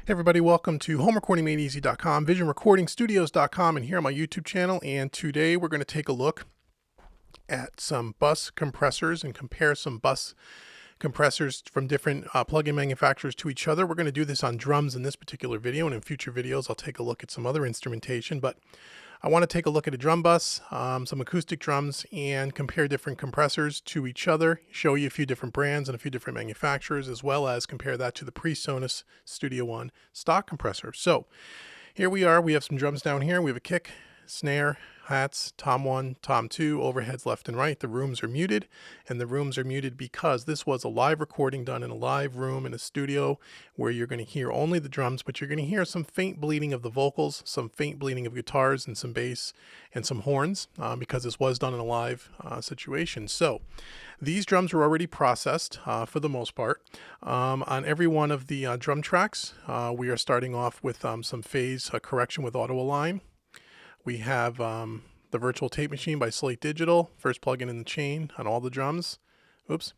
Hey everybody, welcome to homerecordingmadeeasy.com, visionrecordingstudios.com, and here on my YouTube channel. And today we're going to take a look at some bus compressors and compare some bus compressors from different plug-in manufacturers to each other. We're going to do this on drums in this particular video, and in future videos I'll take a look at some other instrumentation, but I want to take a look at a drum bus, some acoustic drums, and compare different compressors to each other, show you a few different brands and a few different manufacturers, as well as compare that to the Presonus Studio One stock compressor. So here we are. We have some drums down here. We have a kick, snare, hats, tom 1, tom 2, overheads left and right. The rooms are muted, and the rooms are muted because this was a live recording done in a live room in a studio where you're going to hear only the drums, but you're going to hear some faint bleeding of the vocals, some faint bleeding of guitars, and some bass and some horns because this was done in a live situation. So these drums were already processed for the most part. On every one of the drum tracks, we are starting off with some phase correction with auto align. We have the virtual tape machine by Slate Digital, first plugin in the chain on all the drums. Oops.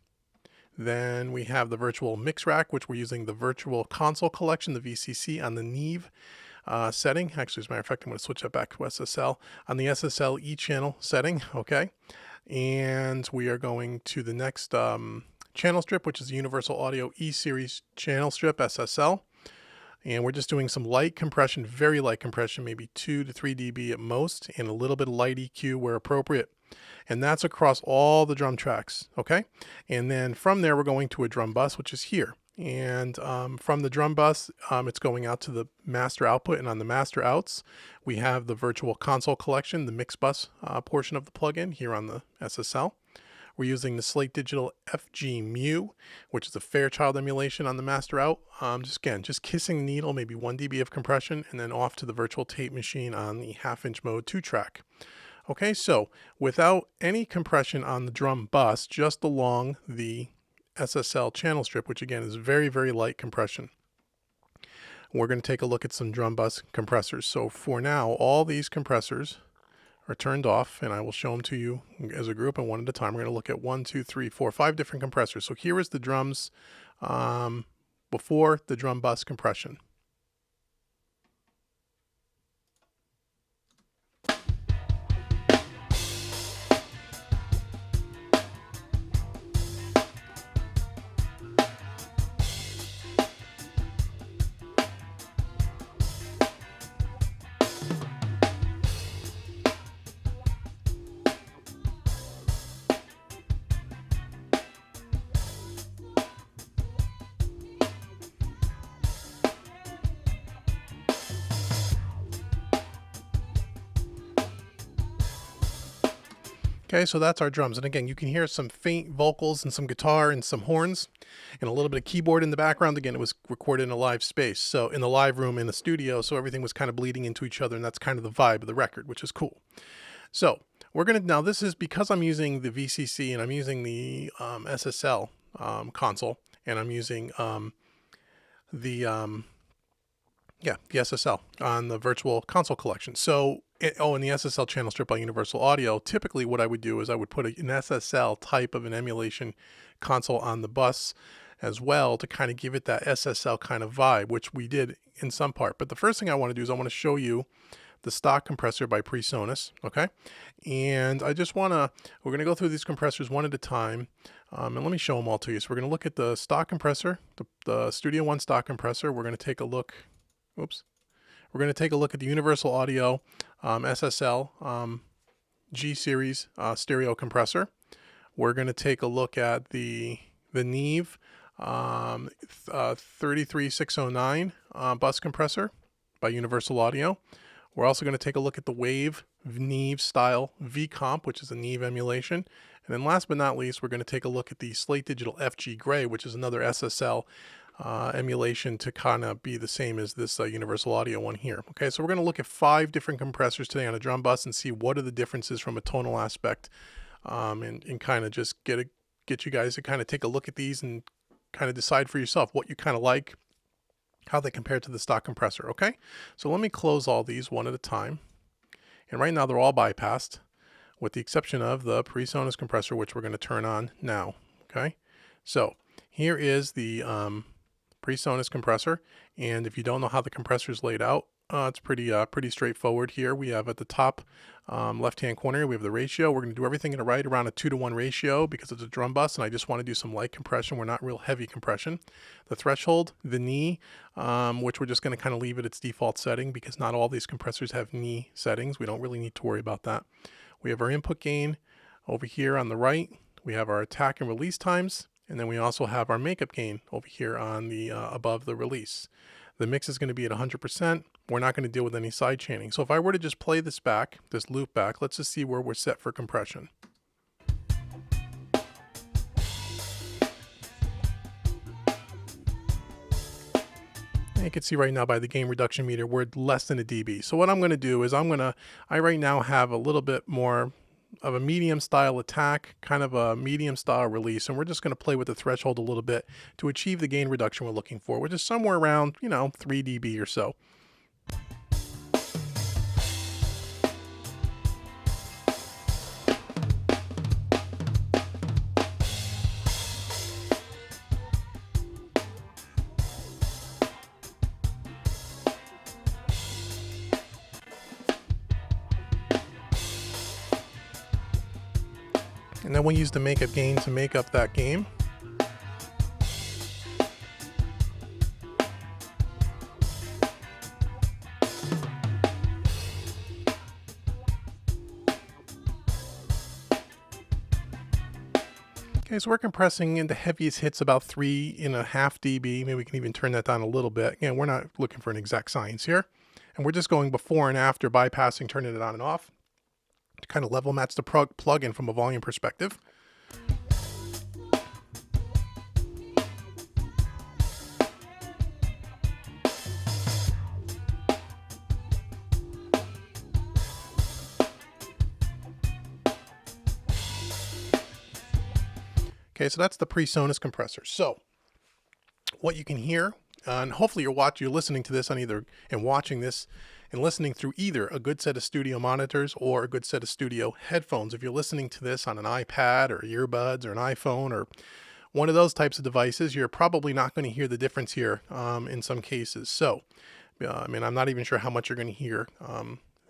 Then we have the virtual mix rack, which we're using the virtual console collection, the VCC, on the Neve setting. Actually, as a matter of fact, I'm going to switch that back to SSL on the SSL E-channel setting. Okay. And we are going to the next channel strip, which is the Universal Audio E-Series channel strip, SSL. And we're just doing some light compression, very light compression, maybe 2 to 3 dB at most, and a little bit of light EQ where appropriate. And that's across all the drum tracks, okay? And then from there, we're going to a drum bus, which is here. And from the drum bus, it's going out to the master output. And on the master outs, we have the virtual console collection, the mix bus portion of the plugin here on the SSL. We're using the Slate Digital FG Mu, which is a Fairchild emulation on the master out. Just kissing the needle, maybe 1 dB of compression, and then off to the virtual tape machine on the half-inch mode 2-track. Okay, so without any compression on the drum bus, just along the SSL channel strip, which again is very, very light compression. We're going to take a look at some drum bus compressors. So for now, all these compressors are turned off, and I will show them to you as a group and one at a time. We're going to look at 1, 2, 3, 4, 5 different compressors. So here is the drums before the drum bus compression. Okay, so that's our drums. And again, you can hear some faint vocals and some guitar and some horns and a little bit of keyboard in the background. Again, it was recorded in a live space, so in the live room in the studio, so everything was kind of bleeding into each other, and that's kind of the vibe of the record, which is cool. So we're going to, now this is because I'm using the VCC and I'm using the SSL console, and I'm using the SSL on the virtual console collection. So, in the SSL channel strip by Universal Audio, typically what I would do is I would put an SSL type of an emulation console on the bus as well to kind of give it that SSL kind of vibe, which we did in some part. But the first thing I want to do is I want to show you the stock compressor by Presonus, okay? And I just want to, we're going to go through these compressors one at a time, and let me show them all to you. So we're going to look at the stock compressor, the Studio One stock compressor. We're going to take a look, we're going to take a look at the Universal Audio SSL G-Series stereo compressor. We're going to take a look at the Neve 33609 bus compressor by Universal Audio. We're also going to take a look at the Wave Neve style V-Comp, which is a Neve emulation. And then last but not least, we're going to take a look at the Slate Digital FG Gray, which is another SSL emulation to kind of be the same as this Universal Audio one here. Okay, so we're going to look at 5 different compressors today on a drum bus and see what are the differences from a tonal aspect, and kind of just get you guys to kind of take a look at these and kind of decide for yourself what you kind of like, how they compare to the stock compressor. Okay, so let me close all these one at a time, and right now they're all bypassed with the exception of the Presonus compressor, which we're going to turn on now. Okay, so here is the Presonus compressor. And if you don't know how the compressor is laid out, it's pretty straightforward here. We have at the top left-hand corner, we have the ratio. We're going to do everything in a right around a 2-to-1 ratio because it's a drum bus, and I just want to do some light compression. We're not real heavy compression. The threshold, the knee, which we're just going to kind of leave at its default setting because not all these compressors have knee settings. We don't really need to worry about that. We have our input gain over here on the right. We have our attack and release times, and then we also have our makeup gain over here on the above the release. The mix is going to be at 100%. We're not going to deal with any side chaining. So if I were to just play this back, this loop back, let's just see where we're set for compression. And you can see right now by the gain reduction meter, we're less than a dB. So what I'm going to do is I right now have a little bit more of a medium style attack, kind of a medium style release, and we're just going to play with the threshold a little bit to achieve the gain reduction we're looking for, which is somewhere around, 3 dB or so. And then we'll use the makeup gain to make up that gain. Okay, so we're compressing in the heaviest hits about 3.5 dB. Maybe we can even turn that down a little bit. Again, we're not looking for an exact science here. And we're just going before and after, bypassing, turning it on and off to kind of level match the plug-in from a volume perspective. Okay, so that's the Presonus compressor. So what you can hear, and hopefully you're listening to this on either, and watching this and listening through either a good set of studio monitors or a good set of studio headphones. If you're listening to this on an iPad or earbuds or an iPhone or one of those types of devices, you're probably not going to hear the difference here in some cases. So, I'm not even sure how much you're going to hear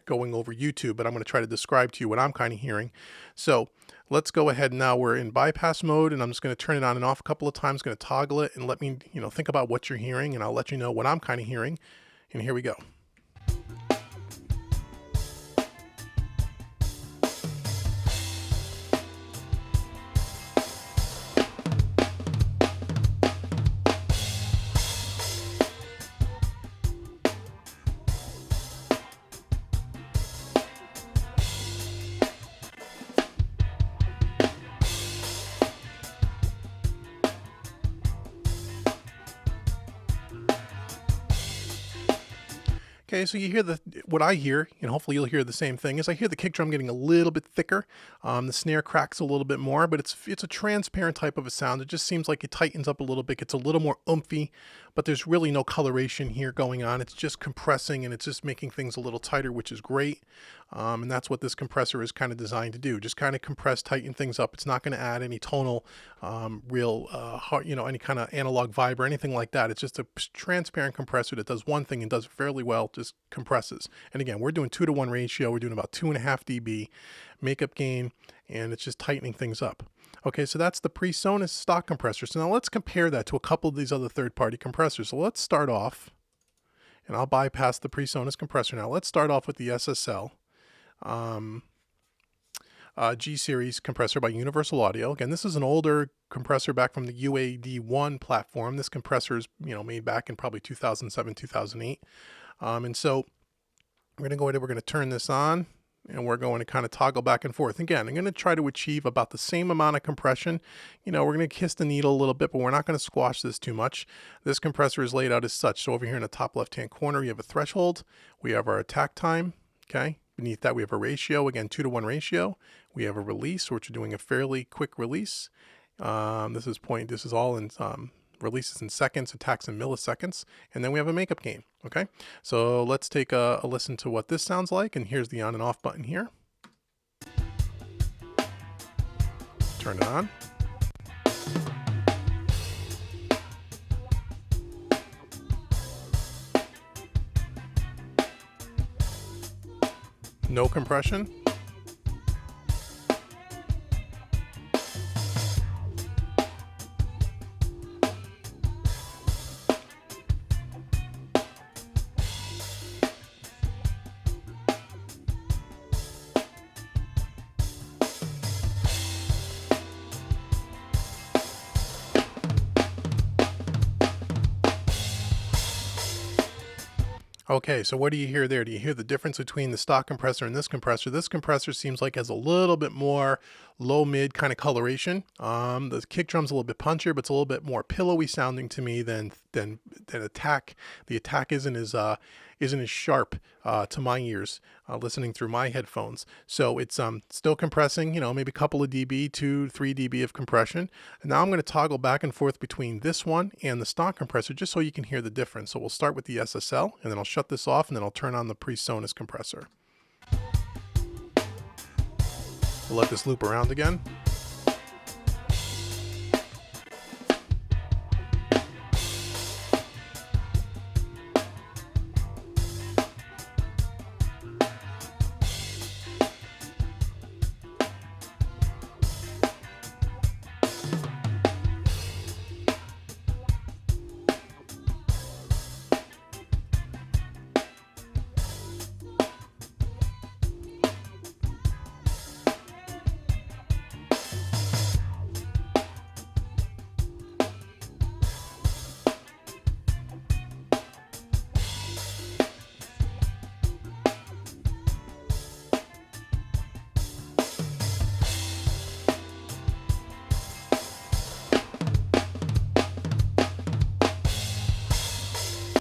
going over YouTube, but I'm going to try to describe to you what I'm kind of hearing. So let's go ahead now. We're in bypass mode, and I'm just going to turn it on and off a couple of times. Going to toggle it and let me, think about what you're hearing, and I'll let you know what I'm kind of hearing. And here we go. Okay, so you hear what I hear, and hopefully you'll hear the same thing, is I hear the kick drum getting a little bit thicker. The snare cracks a little bit more, but it's a transparent type of a sound. It just seems like it tightens up a little bit, gets a little more oomphy, but there's really no coloration here going on. It's just compressing, and it's just making things a little tighter, which is great. And that's what this compressor is kind of designed to do. Just kind of compress, tighten things up. It's not going to add any tonal, any kind of analog vibe or anything like that. It's just a transparent compressor that does one thing and does it fairly well, just compresses. And again, we're doing 2-to-1 ratio. We're doing about 2.5 dB makeup gain, and it's just tightening things up. Okay, so that's the Presonus stock compressor. So now let's compare that to a couple of these other third-party compressors. So let's start off, and I'll bypass the Presonus compressor now. Let's start off with the SSL G-Series compressor by Universal Audio. Again, this is an older compressor back from the UAD1 platform. This compressor is made back in probably 2007, 2008. And so we're going to go ahead and we're going to turn this on, and we're going to kind of toggle back and forth. Again, I'm going to try to achieve about the same amount of compression. We're going to kiss the needle a little bit, but we're not going to squash this too much. This compressor is laid out as such. So over here in the top left-hand corner, you have a threshold. We have our attack time. Okay. Beneath that, we have a ratio, again, 2-to-1 ratio. We have a release, which we're doing a fairly quick release. This is all in releases in seconds, attacks in milliseconds. And then we have a makeup gain. Okay, so let's take a listen to what this sounds like. And here's the on and off button here. Turn it on. no compression. Okay, so what do you hear there? Do you hear the difference between the stock compressor and this compressor? This compressor seems like it has a little bit more low-mid kind of coloration. The kick drum's a little bit punchier, but it's a little bit more pillowy sounding to me than attack. The attack isn't as sharp to my ears listening through my headphones. So it's still compressing, maybe a couple of dB, 2-3 dB of compression. And now I'm going to toggle back and forth between this one and the stock compressor just so you can hear the difference. So we'll start with the SSL, and then I'll shut this off, and then I'll turn on the Presonus compressor. We'll let this loop around again.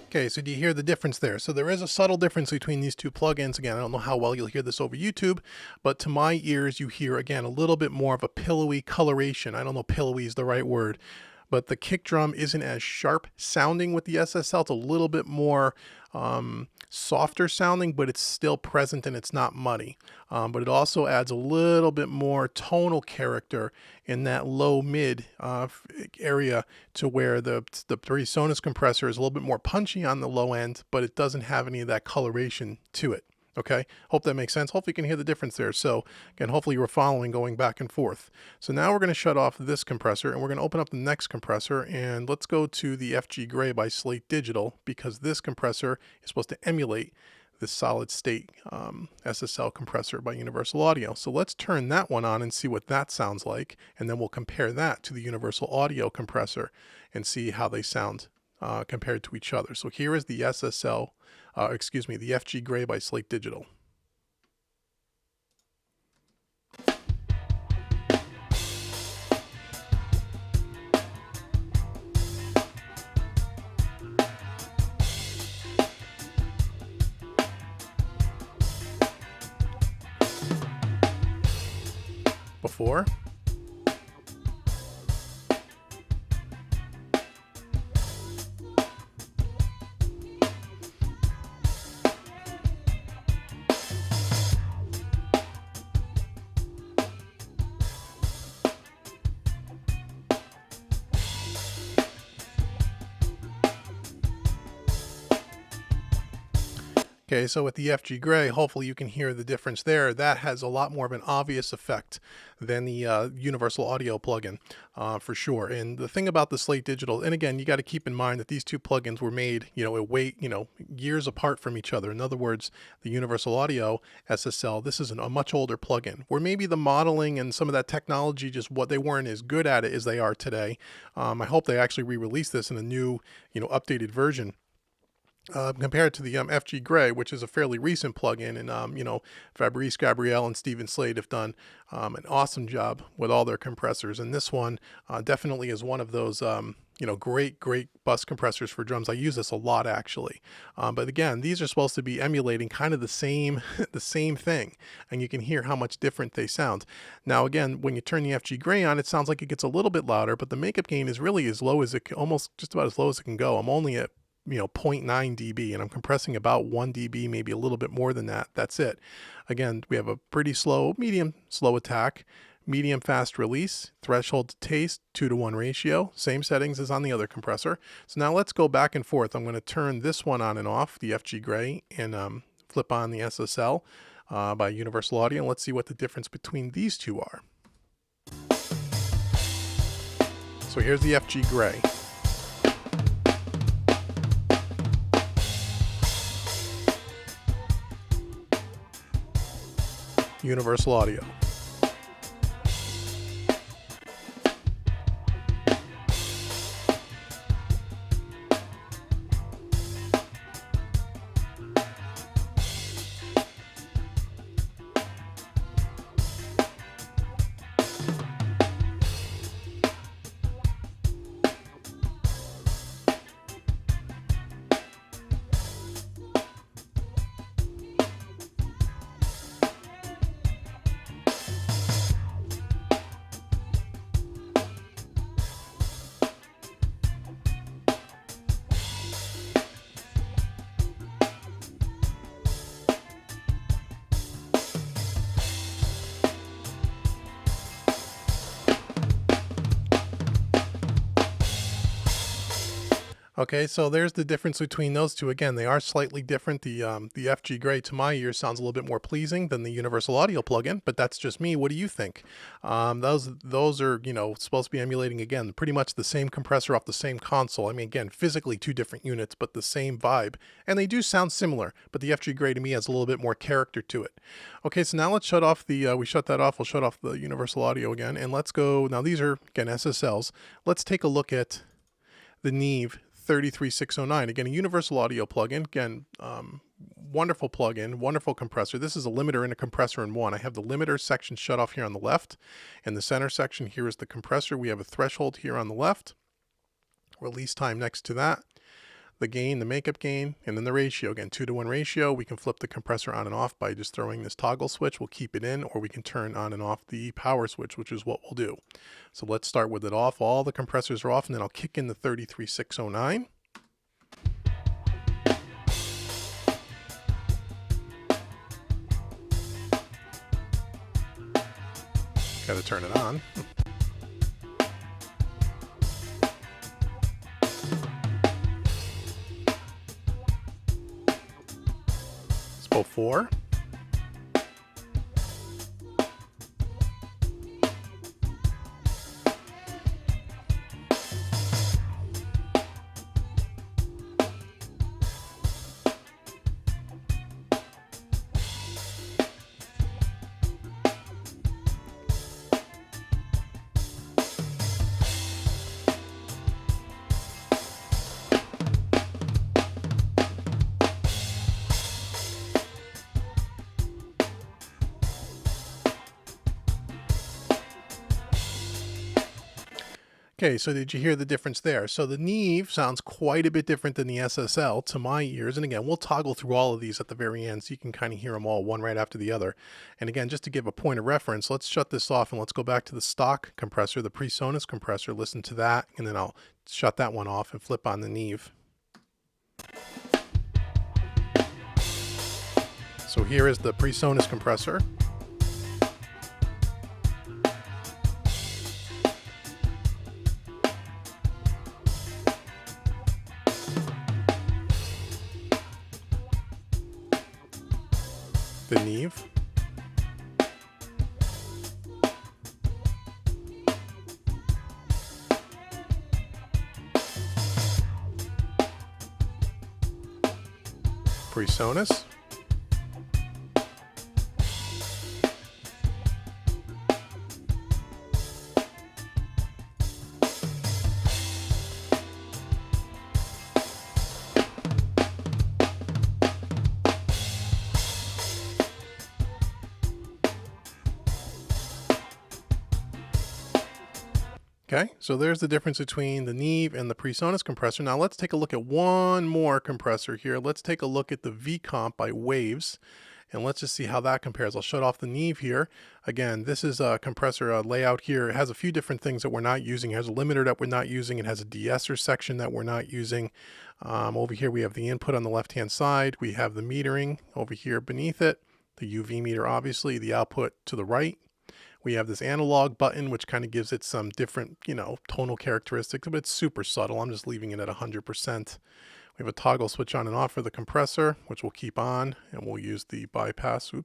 Okay, so do you hear the difference there? So there is a subtle difference between these two plugins. Again, I don't know how well you'll hear this over YouTube, but to my ears, you hear, again, a little bit more of a pillowy coloration. I don't know if pillowy is the right word, but the kick drum isn't as sharp sounding with the SSL. It's a little bit more softer sounding, but it's still present and it's not muddy. But it also adds a little bit more tonal character in that low mid area, to where the Presonus compressor is a little bit more punchy on the low end, but it doesn't have any of that coloration to it. Okay, hope that makes sense. Hopefully you can hear the difference there. So again, hopefully you were following going back and forth. So now we're going to shut off this compressor, and we're going to open up the next compressor, and let's go to the FG Gray by Slate Digital, because this compressor is supposed to emulate this solid state SSL compressor by Universal Audio. So let's turn that one on and see what that sounds like, and then we'll compare that to the Universal Audio compressor and see how they sound compared to each other. So here is the the FG Gray by Slate Digital. Before. Okay, so with the FG Gray, hopefully you can hear the difference there. That has a lot more of an obvious effect than the Universal Audio plugin, for sure. And the thing about the Slate Digital, and again, you got to keep in mind that these two plugins were made, years apart from each other. In other words, the Universal Audio SSL, this is a much older plugin, where maybe the modeling and some of that technology, just what they weren't as good at it as they are today. I hope they actually re-release this in a new, updated version. Compared to the FG Gray, which is a fairly recent plugin, and Fabrice Gabriel and Stephen Slade have done an awesome job with all their compressors, and this one definitely is one of those great bus compressors for drums. I use this a lot, actually, but again, these are supposed to be emulating kind of the same thing, and you can hear how much different they sound. Now again, when you turn the FG Gray on, it sounds like it gets a little bit louder, but the makeup gain is really as low as it can, almost just about as low as it can go. I'm only at 0.9 dB, and I'm compressing about 1 dB, maybe a little bit more than that. That's it. Again, we have a pretty medium slow attack, medium fast release, threshold to taste, 2-to-1 ratio, same settings as on the other compressor. So now let's go back and forth. I'm going to turn this one on and off, the FG Gray, and flip on the SSL. by Universal Audio. And let's see what the difference between these two are. So here's the FG Gray. Universal Audio. Okay, so there's the difference between those two. Again, they are slightly different. The FG Gray to my ear sounds a little bit more pleasing than the Universal Audio plugin, but that's just me. What do you think? Those are, you know, supposed to be emulating, again, pretty much the same compressor off the same console. I mean, again, physically two different units, but the same vibe, and they do sound similar. But the FG Gray to me has a little bit more character to it. Okay, so now let's shut off the. We shut that off. We'll shut off the Universal Audio again, and let's go. Now these are again SSLs. Let's take a look at the Neve 33609. Again, a Universal Audio plugin. Again, wonderful plugin, wonderful compressor. This is a limiter and a compressor in one. I have the limiter section shut off here on the left, and the center section here is the compressor. We have a threshold here on the left, release time next to that, the gain, the makeup gain, and then the ratio. Again, 2-to-1 ratio. We can flip the compressor on and off by just throwing this toggle switch. We'll keep it in, or we can turn on and off the power switch, which is what we'll do. So let's start with it off. All the compressors are off, and then I'll kick in the 33609. Got to turn it on. Spo 4. Okay, so did you hear the difference there? So the Neve sounds quite a bit different than the SSL to my ears. And again, we'll toggle through all of these at the very end so you can kind of hear them all one right after the other. And again, just to give a point of reference, let's shut this off and let's go back to the stock compressor, the Presonus compressor, listen to that, and then I'll shut that one off and flip on the Neve. So here is the Presonus compressor. The Neve. Presonus. Okay, so there's the difference between the Neve and the Presonus compressor. Now let's take a look at one more compressor here. Let's take a look at the V-Comp by Waves, and let's just see how that compares. I'll shut off the Neve here. Again, this is a compressor layout here. It has a few different things that we're not using. It has a limiter that we're not using. It has a de-esser section that we're not using. Over here we have the input on the left-hand side. We have the metering over here beneath it, the UV meter obviously, the output to the right. We have this analog button, which kind of gives it some different, tonal characteristics, but it's super subtle. I'm just leaving it at 100%. We have a toggle switch on and off for the compressor, which we'll keep on, and we'll use the bypass, And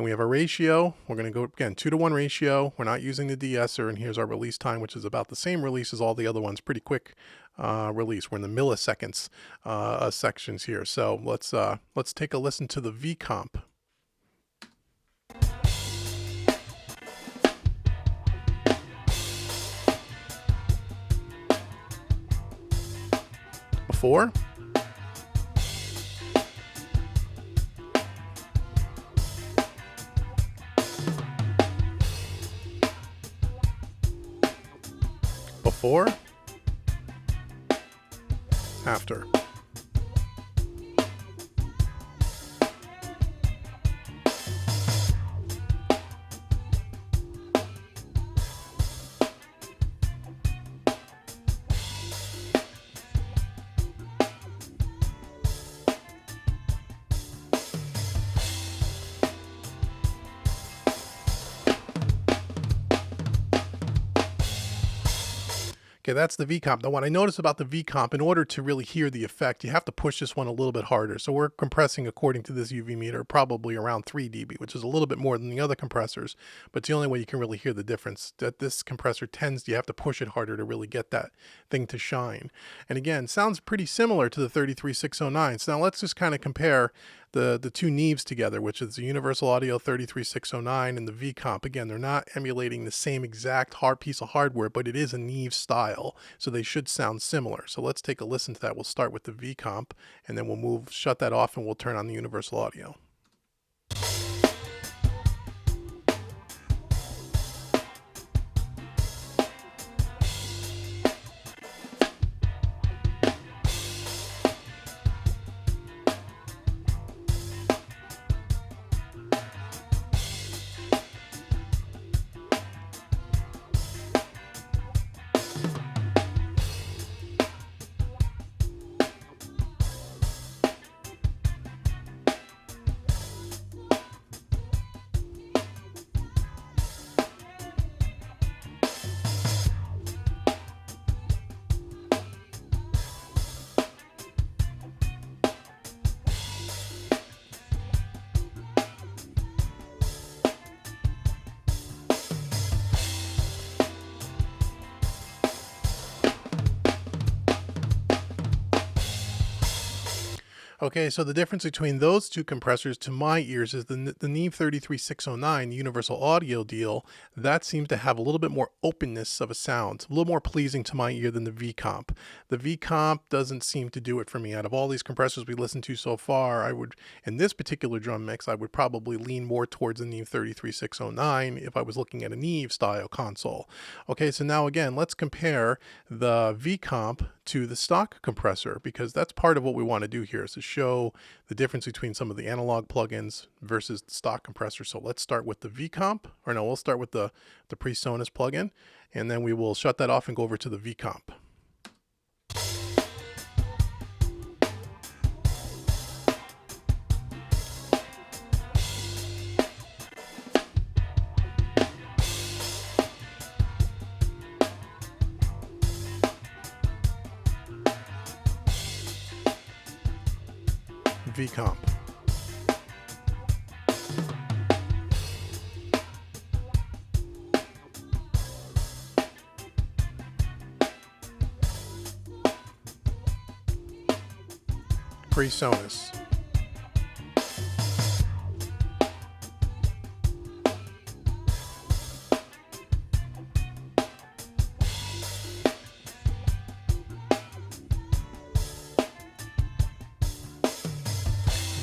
we have our ratio. We're going to go, again, 2-to-1 ratio. We're not using the de-esser, and here's our release time, which is about the same release as all the other ones. Pretty quick release. We're in the milliseconds sections here. So let's take a listen to the V-comp. Before. Before. After. Okay, that's the V-comp. Now, what I notice about the V-comp, in order to really hear the effect, you have to push this one a little bit harder. So we're compressing, according to this UV meter, probably around 3 dB, which is a little bit more than the other compressors, but it's the only way you can really hear the difference. That this compressor you have to push it harder to really get that thing to shine. And again, sounds pretty similar to the 33609. So now let's just kind of compare the two Neves together, which is the Universal Audio 33609 and the V-comp. Again, they're not emulating the same exact piece of hardware, but it is a Neve style, so they should sound similar. So let's take a listen to that. We'll start with the V-comp, and then we'll shut that off, and we'll turn on the Universal Audio. Okay, so the difference between those two compressors to my ears is the Neve 33609, the Universal Audio deal, that seems to have a little bit more openness of a sound, a little more pleasing to my ear than the V-comp. The V-comp doesn't seem to do it for me. Out of all these compressors we listened to so far, in this particular drum mix, I would probably lean more towards the Neve 33609 if I was looking at a Neve style console. Okay, so now again, let's compare the V-comp to the stock compressor, because that's part of what we want to do here, is to show the difference between some of the analog plugins versus the stock compressor. So let's start with the V-comp, or no, we'll start with the Presonus plugin, and then we will shut that off and go over to the V-comp. V-comp. Presonus.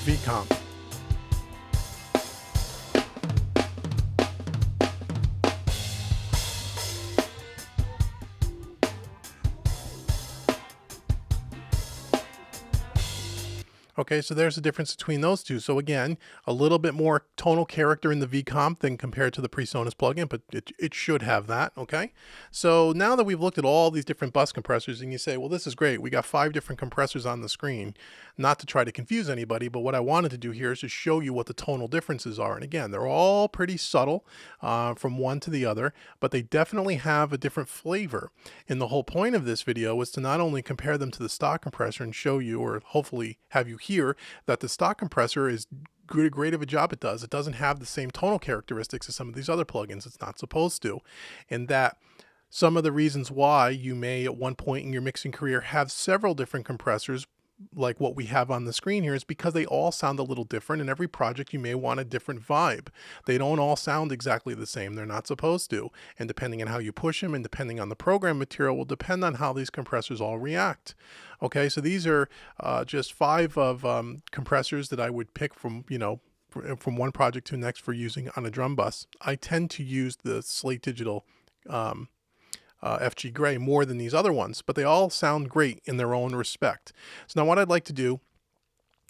V-comp. Okay, so there's a difference between those two. So again, a little bit more tonal character in the vComp than compared to the Presonus plugin, but it should have that, okay? So now that we've looked at all these different bus compressors and you say, well, this is great. We got 5 different compressors on the screen, not to try to confuse anybody, but what I wanted to do here is to show you what the tonal differences are. And again, they're all pretty subtle from one to the other, but they definitely have a different flavor. And the whole point of this video was to not only compare them to the stock compressor and show you, or hopefully have you hear that the stock compressor is great of a job it does. It doesn't have the same tonal characteristics as some of these other plugins. It's not supposed to. And that some of the reasons why you may at one point in your mixing career have several different compressors like what we have on the screen here is because they all sound a little different. In every project you may want a different vibe. They don't all sound exactly the same. They're not supposed to. And depending on how you push them and depending on the program material will depend on how these compressors all react. Okay, so these are just 5 of compressors that I would pick from, you know, from one project to the next for using on a drum bus. I tend to use the Slate Digital FG Gray more than these other ones, but they all sound great in their own respect. So now what I'd like to do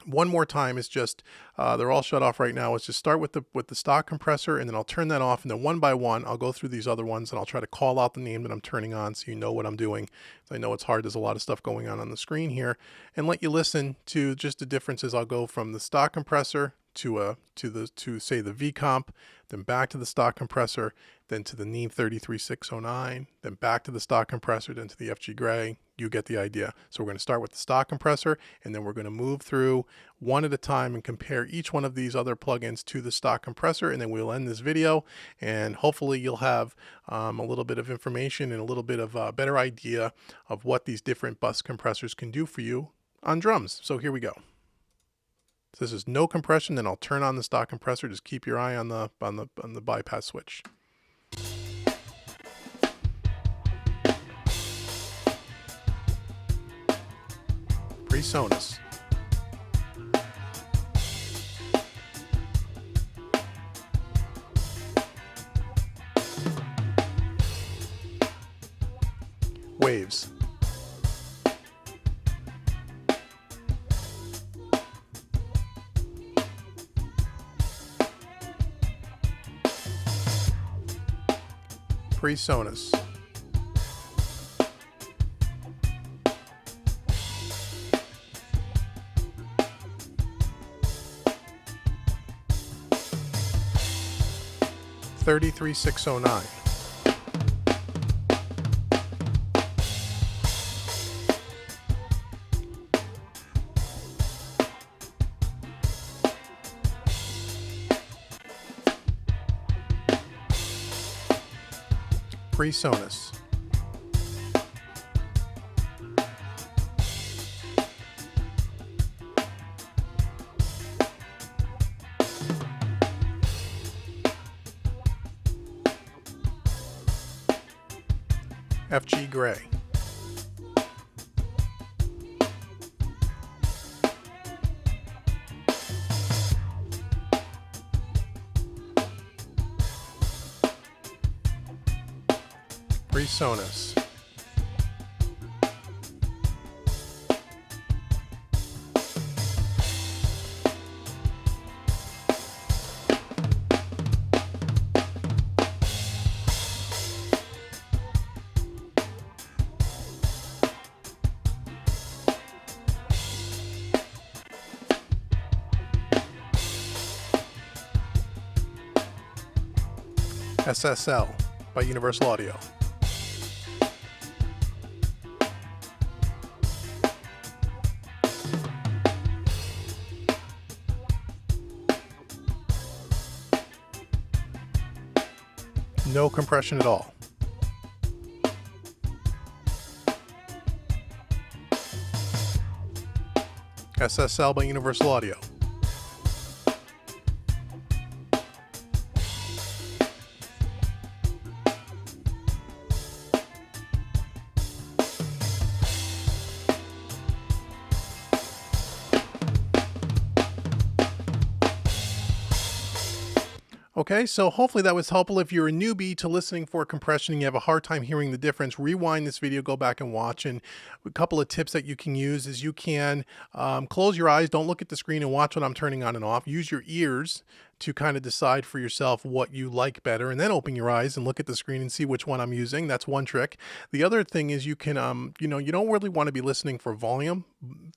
one more time is just, they're all shut off right now, is just start with the stock compressor and then I'll turn that off, and then one by one I'll go through these other ones and I'll try to call out the name that I'm turning on so you know what I'm doing. I know it's hard, there's a lot of stuff going on the screen here, and let you listen to just the differences. I'll go from the stock compressor to say the vComp, then back to the stock compressor, then to the Neve 33609, then back to the stock compressor, then to the FG Gray. You get the idea. So we're going to start with the stock compressor, and then we're going to move through one at a time and compare each one of these other plugins to the stock compressor, and then we'll end this video, and hopefully you'll have a little bit of information and a little bit of a better idea of what these different bus compressors can do for you on drums. So here we go. So this is no compression, then I'll turn on the stock compressor. Just keep your eye on the bypass switch. Presonus. Waves. Presonus. $33,609. Presonus. FG Gray. Presonus. SSL by Universal Audio. No compression at all. SSL by Universal Audio. Okay, so hopefully that was helpful. If you're a newbie to listening for compression and you have a hard time hearing the difference, rewind this video, go back and watch. And a couple of tips that you can use is you can close your eyes, don't look at the screen and watch what I'm turning on and off. Use your ears to kind of decide for yourself what you like better, and then open your eyes and look at the screen and see which one I'm using. That's one trick. The other thing is you can, you don't really want to be listening for volume.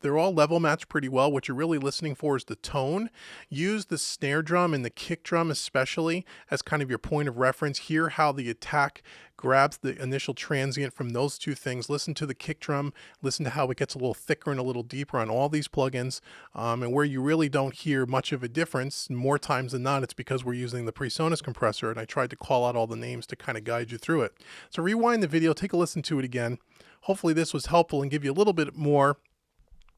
They're all level matched pretty well. What you're really listening for is the tone. Use the snare drum and the kick drum especially as kind of your point of reference. Hear how the attack grabs the initial transient from those two things. Listen to the kick drum, listen to how it gets a little thicker and a little deeper on all these plugins. And where you really don't hear much of a difference, more times than not, it's because we're using the Presonus compressor, and I tried to call out all the names to kind of guide you through it. So rewind the video, take a listen to it again. Hopefully this was helpful and give you a little bit more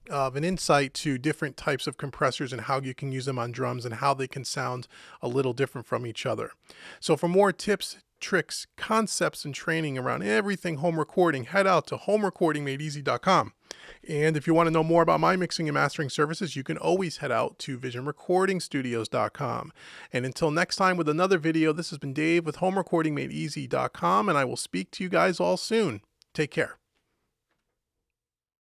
of an insight to different types of compressors and how you can use them on drums and how they can sound a little different from each other. So for more tips, tricks, concepts, and training around everything home recording, head out to homerecordingmadeeasy.com. And if you want to know more about my mixing and mastering services, you can always head out to visionrecordingstudios.com. And until next time with another video, this has been Dave with homerecordingmadeeasy.com, and I will speak to you guys all soon. Take care.